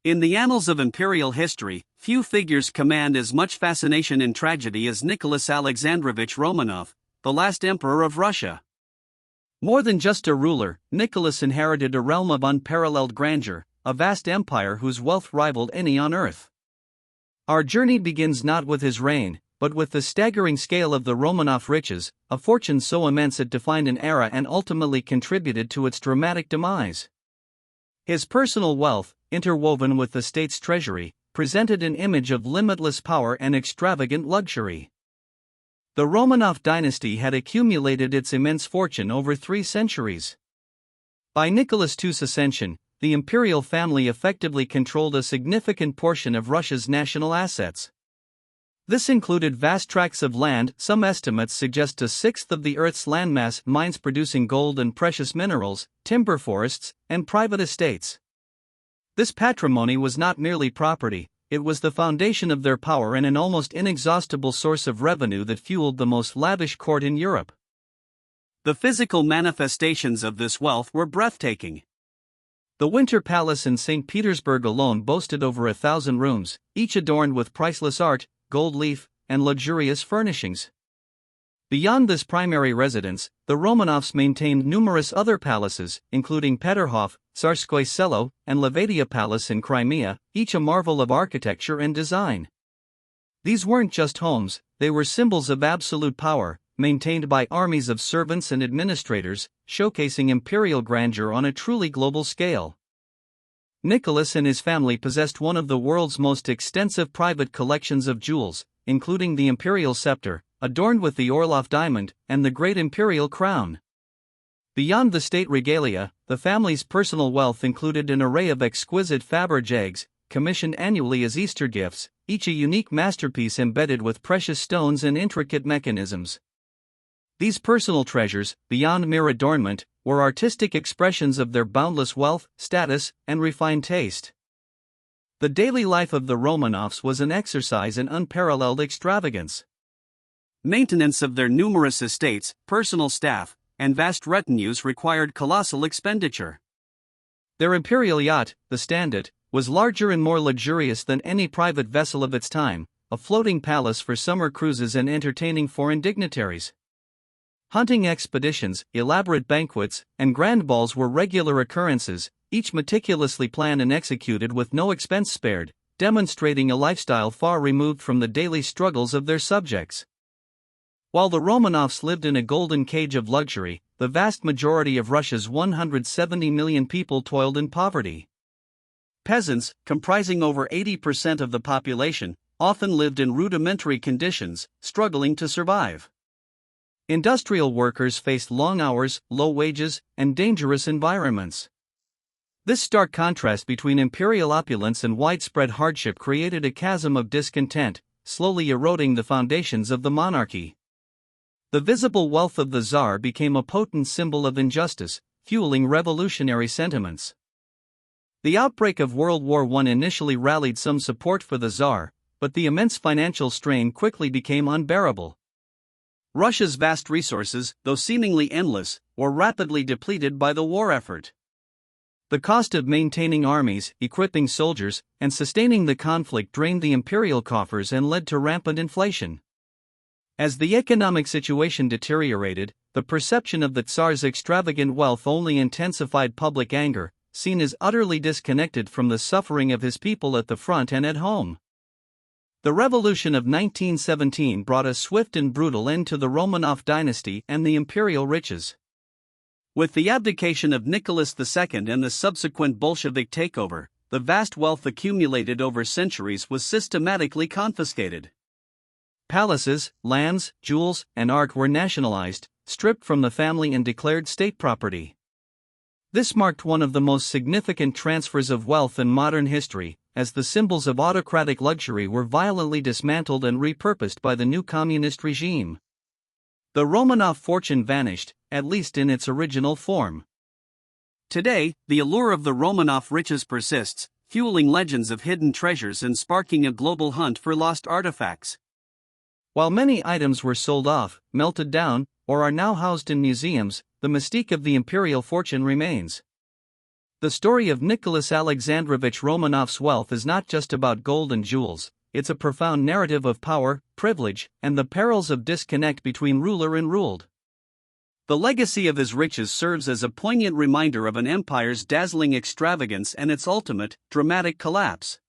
In the annals of imperial history, few figures command as much fascination and tragedy as Nicholas Alexandrovich Romanov, the last emperor of Russia. More than just a ruler, Nicholas inherited a realm of unparalleled grandeur, a vast empire whose wealth rivaled any on earth. Our journey begins not with his reign, but with the staggering scale of the Romanov riches, a fortune so immense it defined an era and ultimately contributed to its dramatic demise. His personal wealth, interwoven with the state's treasury, presented an image of limitless power and extravagant luxury. The Romanov dynasty had accumulated its immense fortune over 3 centuries. By Nicholas II's ascension, the imperial family effectively controlled a significant portion of Russia's national assets. This included vast tracts of land. Some estimates suggest a sixth of the Earth's landmass, mines producing gold and precious minerals, timber forests, and private estates. This patrimony was not merely property, it was the foundation of their power and an almost inexhaustible source of revenue that fueled the most lavish court in Europe. The physical manifestations of this wealth were breathtaking. The Winter Palace in St. Petersburg alone boasted over 1,000 rooms, each adorned with priceless art, gold leaf, and luxurious furnishings. Beyond this primary residence, the Romanovs maintained numerous other palaces, including Peterhof, Tsarskoye Selo, and Levadia Palace in Crimea, each a marvel of architecture and design. These weren't just homes, they were symbols of absolute power, maintained by armies of servants and administrators, showcasing imperial grandeur on a truly global scale. Nicholas and his family possessed one of the world's most extensive private collections of jewels, including the imperial scepter, adorned with the Orlov diamond, and the great imperial crown. Beyond the state regalia, the family's personal wealth included an array of exquisite Faberge eggs, commissioned annually as Easter gifts, each a unique masterpiece embedded with precious stones and intricate mechanisms. These personal treasures, beyond mere adornment, were artistic expressions of their boundless wealth, status, and refined taste. The daily life of the Romanovs was an exercise in unparalleled extravagance. Maintenance of their numerous estates, personal staff, and vast retinues required colossal expenditure. Their imperial yacht, the Standard, was larger and more luxurious than any private vessel of its time, a floating palace for summer cruises and entertaining foreign dignitaries. Hunting expeditions, elaborate banquets, and grand balls were regular occurrences, each meticulously planned and executed with no expense spared, demonstrating a lifestyle far removed from the daily struggles of their subjects. While the Romanovs lived in a golden cage of luxury, the vast majority of Russia's 170 million people toiled in poverty. Peasants, comprising over 80% of the population, often lived in rudimentary conditions, struggling to survive. Industrial workers faced long hours, low wages, and dangerous environments. This stark contrast between imperial opulence and widespread hardship created a chasm of discontent, slowly eroding the foundations of the monarchy. The visible wealth of the Tsar became a potent symbol of injustice, fueling revolutionary sentiments. The outbreak of World War I initially rallied some support for the Tsar, but the immense financial strain quickly became unbearable. Russia's vast resources, though seemingly endless, were rapidly depleted by the war effort. The cost of maintaining armies, equipping soldiers, and sustaining the conflict drained the imperial coffers and led to rampant inflation. As the economic situation deteriorated, the perception of the Tsar's extravagant wealth only intensified public anger, seen as utterly disconnected from the suffering of his people at the front and at home. The revolution of 1917 brought a swift and brutal end to the Romanov dynasty and the imperial riches. With the abdication of Nicholas II and the subsequent Bolshevik takeover, the vast wealth accumulated over centuries was systematically confiscated. Palaces, lands, jewels, and art were nationalized, stripped from the family and declared state property. This marked one of the most significant transfers of wealth in modern history, as the symbols of autocratic luxury were violently dismantled and repurposed by the new communist regime. The Romanov fortune vanished, at least in its original form. Today, the allure of the Romanov riches persists, fueling legends of hidden treasures and sparking a global hunt for lost artifacts. While many items were sold off, melted down, or are now housed in museums, the mystique of the imperial fortune remains. The story of Nicholas Alexandrovich Romanov's wealth is not just about gold and jewels, it's a profound narrative of power, privilege, and the perils of disconnect between ruler and ruled. The legacy of his riches serves as a poignant reminder of an empire's dazzling extravagance and its ultimate, dramatic collapse.